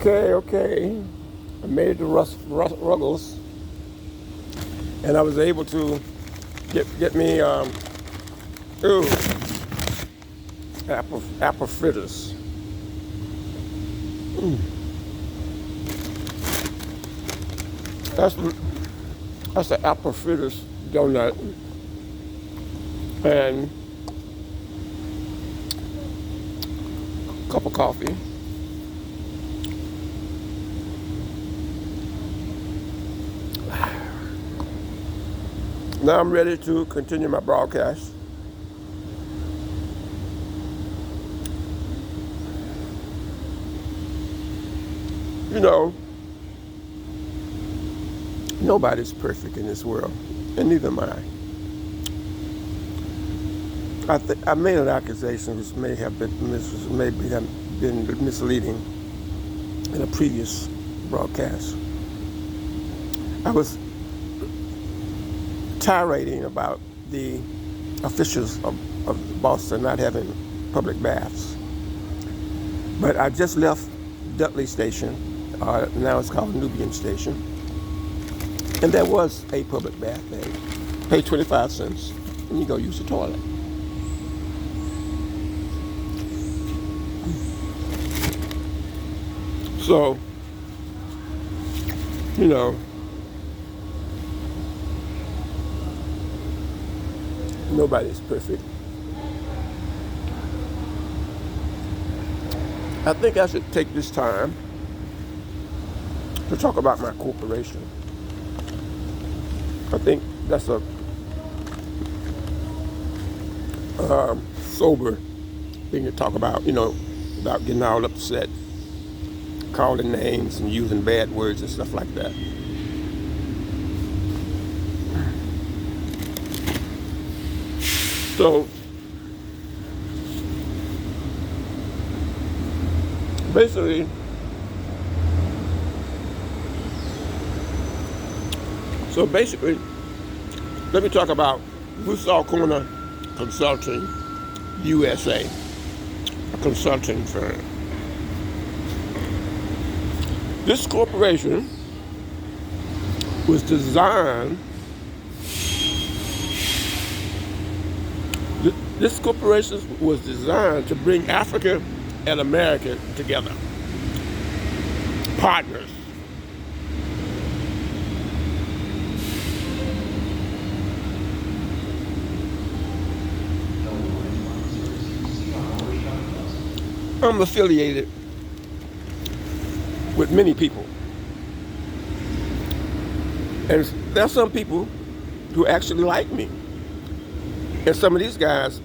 Okay. I made it to Ruggles, and I was able to get me ooh apple fritters. That's that's the apple fritters donut, and a cup of coffee. Now I'm ready to continue my broadcast. You know, nobody's perfect in this world, and neither am I. I made an accusation which may have been misleading in a previous broadcast. I was tirading about the officials of Boston not having public baths. But I just left Dudley Station, now it's called Nubian Station, and there was a public bath there. Pay 25 cents and you go use the toilet. So, you know, nobody's perfect. I think I should take this time to talk about my corporation. I think that's a sober thing to talk about, you know, without getting all upset, calling names and using bad words and stuff like that. So, basically, let me talk about Russell Corner Consulting USA, a consulting firm. This corporation was designed. This corporation was designed to bring Africa and America together, partners. I'm affiliated with many people, and there are some people who actually like me, and some of these guys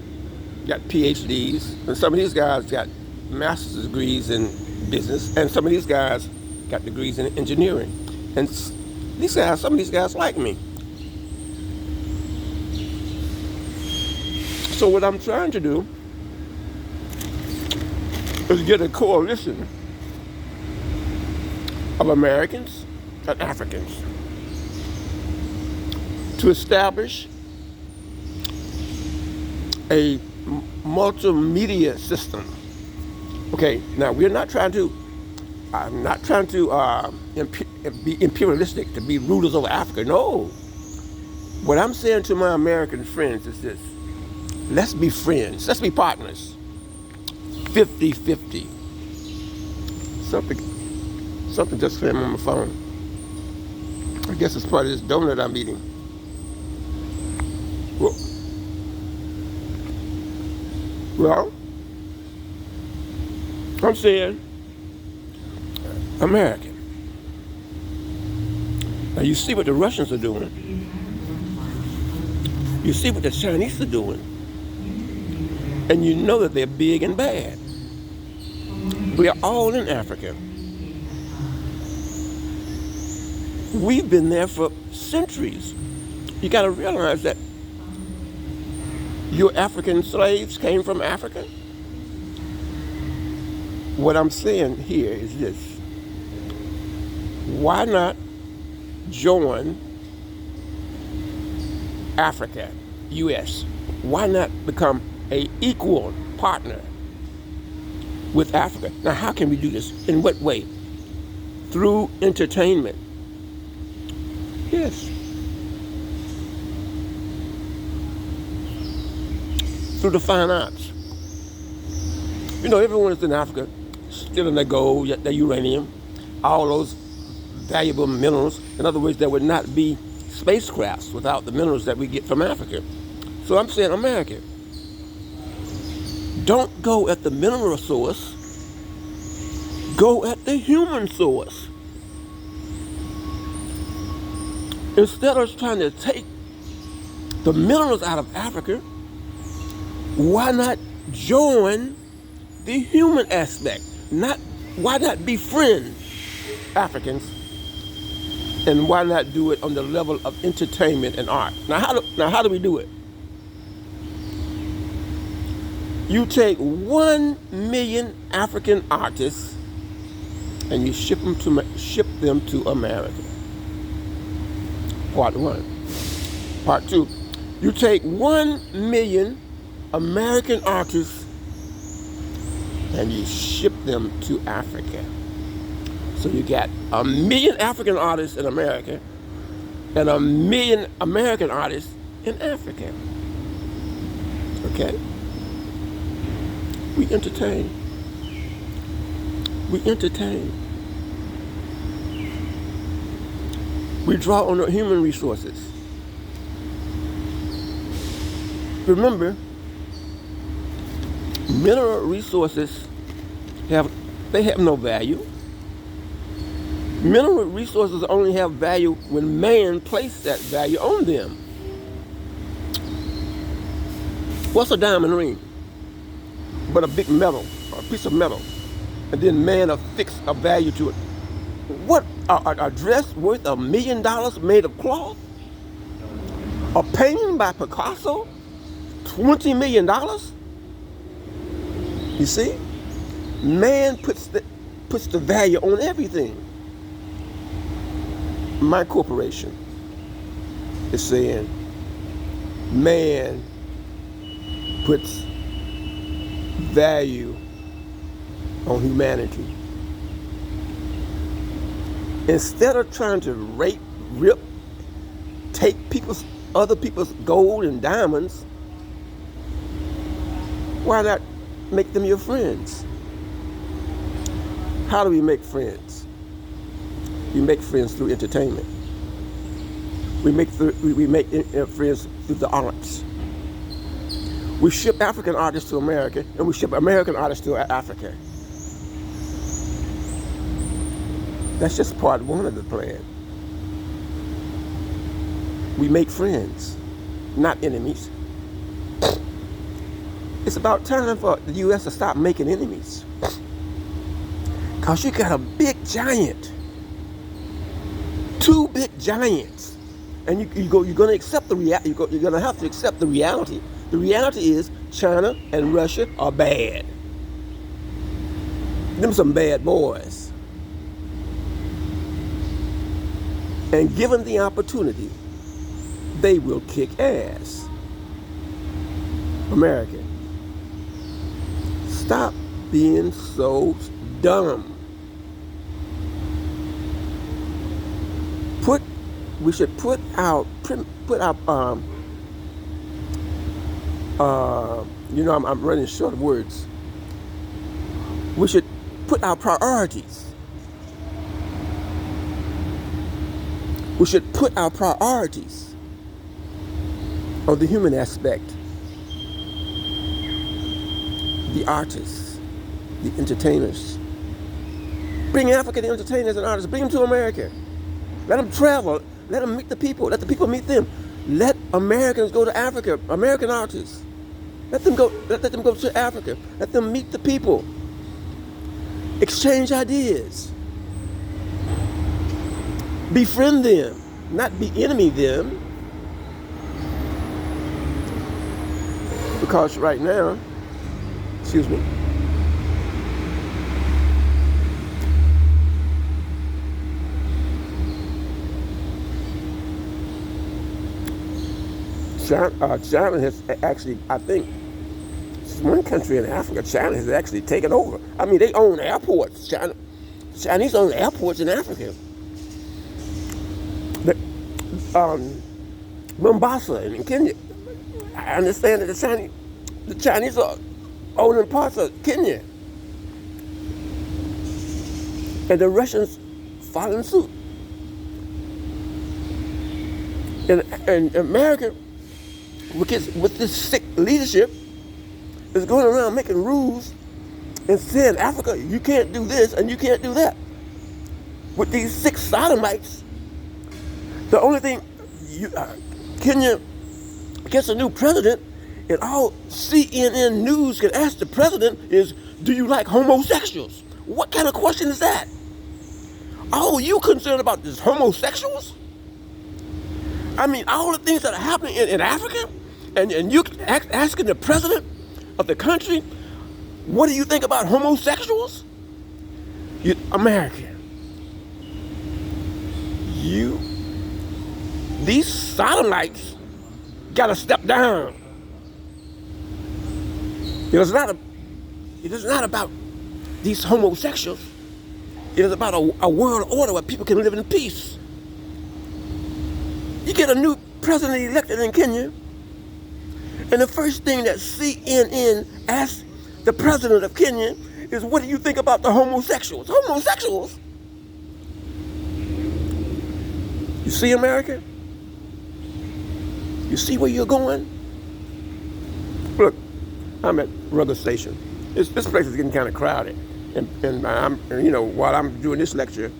got PhDs, and some of these guys got master's degrees in business, and some of these guys got degrees in engineering, and some of these guys like me. So what I'm trying to do is get a coalition of Americans and Africans to establish a multimedia system. Okay, now I'm not trying to be imperialistic, to be rulers over Africa. No. What I'm saying to my American friends is this: let's be friends, let's be partners. 50-50. Something just came on my phone. I guess it's part of this donut I'm eating. Well, I'm saying American. Now you see what the Russians are doing. You see what the Chinese are doing. And you know that they're big and bad. We are all in Africa. We've been there for centuries. You got to realize that your African slaves came from Africa. What I'm saying here is this: why not join Africa, U.S.? Why not become an equal partner with Africa? Now, how can we do this? In what way? through entertainment. Yes. Through the fine arts. You know, everyone is in Africa stealing their gold, their uranium, all those valuable minerals. In other words, there would not be spacecrafts without the minerals that we get from Africa. So I'm saying, America, don't go at the mineral source, go at the human source. Instead of trying to take the minerals out of Africa, why not join the human aspect? Why not befriend Africans? And why not do it on the level of entertainment and art? Now how do we do it? You take 1 million African artists and you ship them to America. Part one. Part two. You take 1 million American artists and you ship them to Africa. So you got 1 million African artists in America and 1 million American artists in Africa. Okay? We entertain. We entertain. We draw on the human resources. Remember, mineral resources have no value. Mineral resources only have value when man places that value on them. What's a diamond ring? But a big metal, a piece of metal, and then man affix a value to it. What, a dress worth $1 million made of cloth? A painting by Picasso, $20 million? You see, man puts the value on everything. My corporation is saying man puts value on humanity. Instead of trying to rape, rip, take other people's gold and diamonds, why not make them your friends? How do we make friends? We make friends through entertainment. We make friends through the arts. We ship African artists to America, and we ship American artists to Africa. That's just part one of the plan. We make friends, not enemies. It's about time for the U.S. to stop making enemies. Because you got a big giant, 2 big giants, and you're going to accept the reality. You're going to have to accept the reality. The reality is China and Russia are bad. Them some bad boys. And given the opportunity, they will kick ass. America, stop being so dumb. We should put our I'm running short of words. We should put our priorities. We should put our priorities on the human aspect, the artists, the entertainers. Bring African entertainers and artists, bring them to America. Let them travel, let them meet the people, let the people meet them. Let Americans go to Africa, American artists. Let them go to Africa. Let them meet the people. Exchange ideas. Befriend them, not be enemy them. Because right now, excuse me, China has actually, I think, one country in Africa, China has actually taken over. I mean, they own airports. Chinese own airports in Africa. The, Mombasa in Kenya. I understand that the Chinese are owning parts of Kenya. And the Russians following suit. And America, with this sick leadership, is going around making rules and saying, Africa, you can't do this and you can't do that. With these 6 sodomites, the only thing Kenya gets a new president, and all CNN News can ask the president is, do you like homosexuals? What kind of question is that? Oh, you concerned about these homosexuals? I mean, all the things that are happening in Africa, and you asking the president of the country, what do you think about homosexuals? American. These sodomites gotta step down. It is not about these homosexuals. It is about a world order where people can live in peace. You get a new president elected in Kenya, and the first thing that CNN asks the president of Kenya is, what do you think about the homosexuals? Homosexuals? You see, America? You see where you're going? Look, I'm at Rugged Station. This place is getting kind of crowded, and while I'm doing this lecture,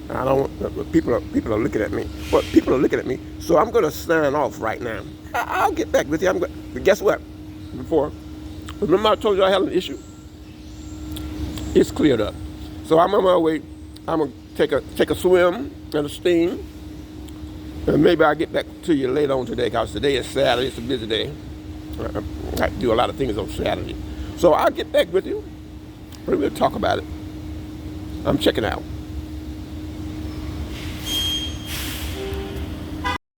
I don't. People are looking at me. Well, people are looking at me, so I'm going to sign off right now. I'll get back with you. But guess what? Remember I told you I had an issue? It's cleared up. So I'm on my way. I'm going to take a swim and a steam. And maybe I'll get back to you later on today, because today is Saturday. It's a busy day. I do a lot of things on Saturday. So I'll get back with you. We'll talk about it. I'm checking out.